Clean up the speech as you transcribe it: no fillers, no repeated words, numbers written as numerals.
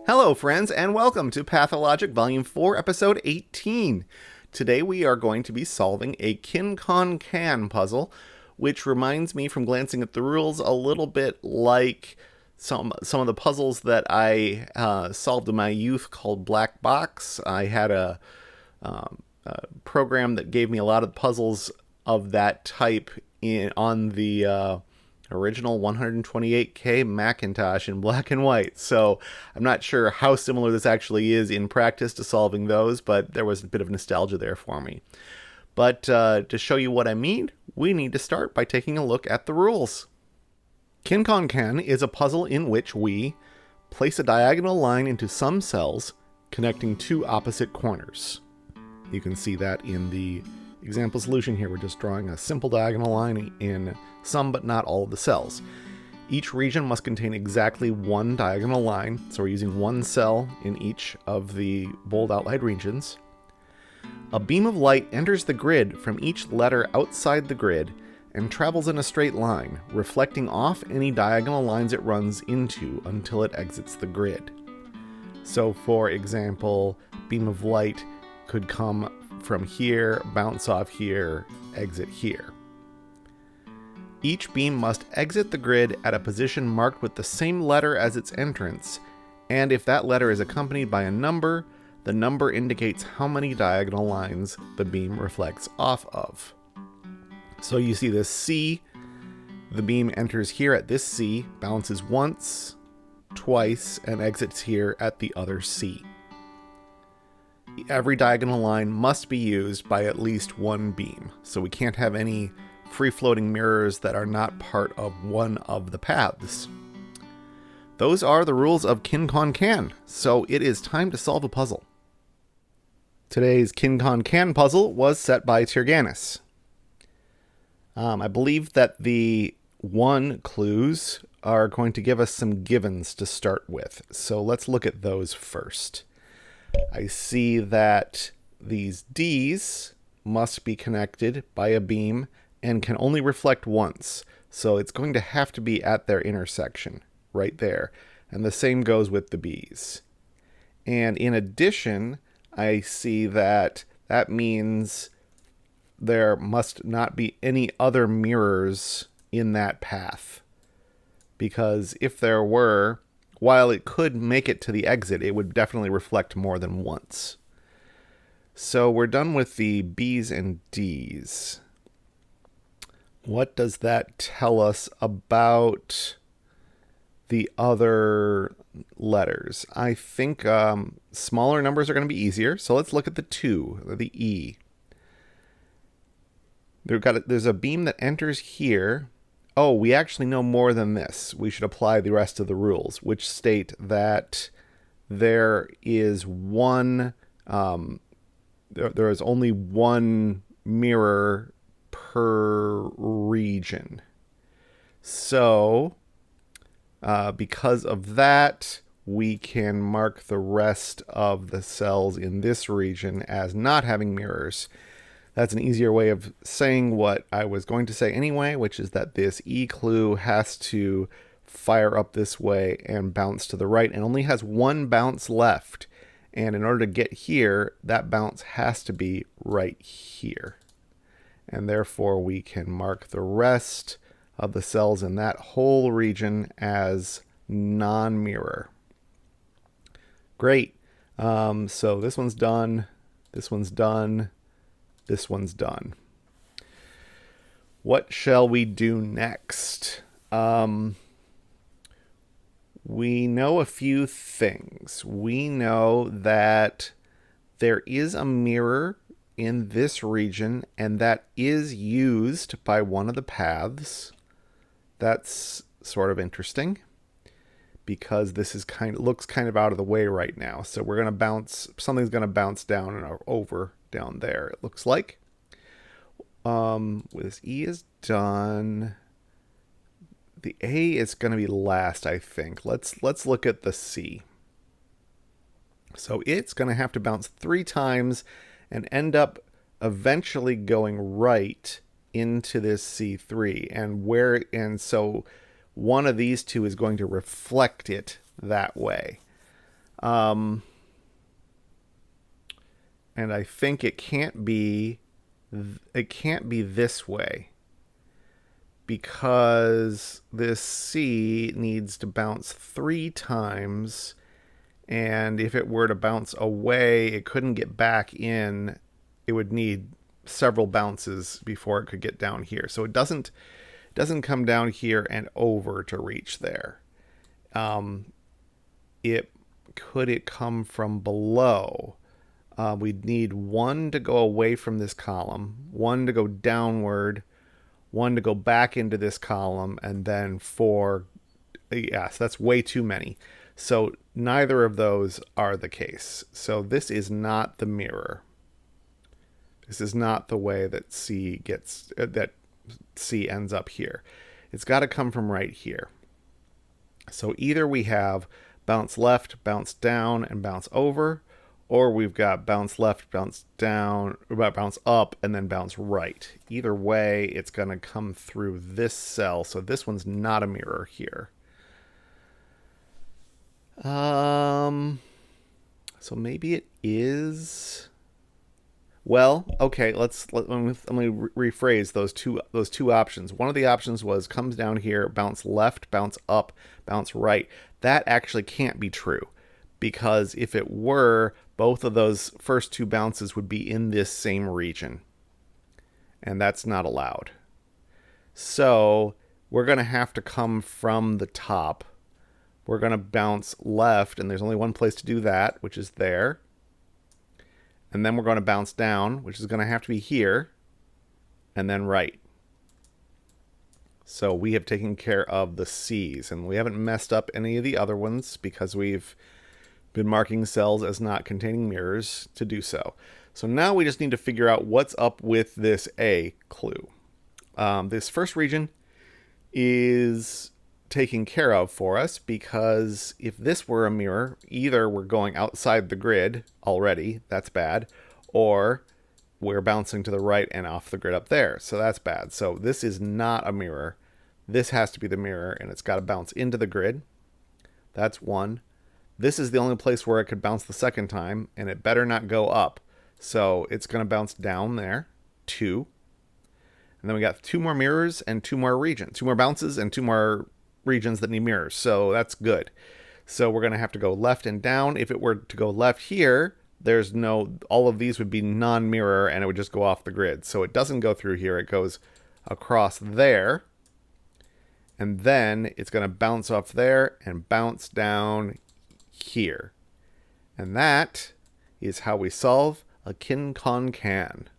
Hello, friends, and welcome to Pathologic Volume 4, Episode 18. Today we are going to be solving a Kin-Kon-Kan puzzle, which reminds me from glancing at the rules a little bit like some of the puzzles that I solved in my youth called Black Box. I had a program that gave me a lot of puzzles of that type on the original 128K Macintosh in black and white. So I'm not sure how similar this actually is in practice to solving those, but there was a bit of nostalgia there for me. But to show you what I mean, we need to start by taking a look at the rules. Kin-Kon-Kan is a puzzle in which we place a diagonal line into some cells connecting two opposite corners. You can see that in the example solution here. We're just drawing a simple diagonal line in some but not all of the cells. Each region must contain exactly one diagonal line, so we're using one cell in each of the bold outlined regions. A beam of light enters the grid from each letter outside the grid and travels in a straight line, reflecting off any diagonal lines it runs into until it exits the grid. So for example, beam of light could come from here, bounce off here, exit here. Each beam must exit the grid at a position marked with the same letter as its entrance, and if that letter is accompanied by a number, the number indicates how many diagonal lines the beam reflects off of. So you see this C, the beam enters here at this C, bounces once, twice, and exits here at the other C. Every diagonal line must be used by at least one beam, so we can't have any free-floating mirrors that are not part of one of the paths. Those are the rules of Kin-Kon-Kan, so it is time to solve a puzzle. Today's Kin-Kon-Kan puzzle was set by Tyrgannus. I believe that the one clues are going to give us some givens to start with, so let's look at those first. I see that these D's must be connected by a beam and can only reflect once, so it's going to have to be at their intersection, right there. And the same goes with the B's. And in addition, I see that means there must not be any other mirrors in that path. Because if there were, while it could make it to the exit, it would definitely reflect more than once. So we're done with the B's and D's. What does that tell us about the other letters? I think smaller numbers are going to be easier. So let's look at the 2, the E. There's a beam that enters here. Oh, we actually know more than this. We should apply the rest of the rules, which state that there is one, there is only one mirror per region. So, because of that, we can mark the rest of the cells in this region as not having mirrors. That's an easier way of saying what I was going to say anyway, which is that this E clue has to fire up this way and bounce to the right and only has one bounce left. And in order to get here, that bounce has to be right here. And therefore we can mark the rest of the cells in that whole region as non-mirror. Great. So this one's done. This one's done. This one's done. What shall we do next? We know a few things. We know that there is a mirror in this region, and that is used by one of the paths. That's sort of interesting because this is looks kind of out of the way right now. So we're going to bounce, something's going to bounce down and over down there, it looks like. This E is done. The A is going to be last, I think. Let's look at the C. So it's going to have to bounce 3 times and end up eventually going right into this C3. And so one of these two is going to reflect it that way. And I think it can't be this way, because this C needs to bounce 3 times, and if it were to bounce away, it couldn't get back in. It would need several bounces before it could get down here. So it doesn't come down here and over to reach there. It come from below? We'd need 1 to go away from this column, 1 to go downward, 1 to go back into this column, and then 4. Yes, that's way too many. So neither of those are the case. So this is not the mirror. This is not the way that C ends up here. It's got to come from right here. So either we have bounce left, bounce down, and bounce over, or we've got bounce left, bounce down, bounce up, and then bounce right. Either way, it's going to come through this cell. So this one's not a mirror here. So maybe it is. Well, okay. Let me rephrase those two options. One of the options was comes down here, bounce left, bounce up, bounce right. That actually can't be true, because if it were, both of those first 2 bounces would be in this same region, and that's not allowed. So we're going to have to come from the top. We're going to bounce left, and there's only one place to do that, which is there. And then we're going to bounce down, which is going to have to be here, and then right. So we have taken care of the C's, and we haven't messed up any of the other ones because we've been marking cells as not containing mirrors to do so. So now we just need to figure out what's up with this A clue. This first region is taken care of for us, because if this were a mirror, either we're going outside the grid already, that's bad, or we're bouncing to the right and off the grid up there, so that's bad. So this is not a mirror. This has to be the mirror, and it's got to bounce into the grid. That's 1. This is the only place where it could bounce the second time, and it better not go up. So it's going to bounce down there. 2. And then we got 2 more mirrors and 2 more regions. 2 more bounces and 2 more regions that need mirrors. So that's good. So we're going to have to go left and down. If it were to go left here, all of these would be non-mirror, and it would just go off the grid. So it doesn't go through here. It goes across there. And then it's going to bounce off there and bounce down here. And that is how we solve a Kin-Kon-Kan.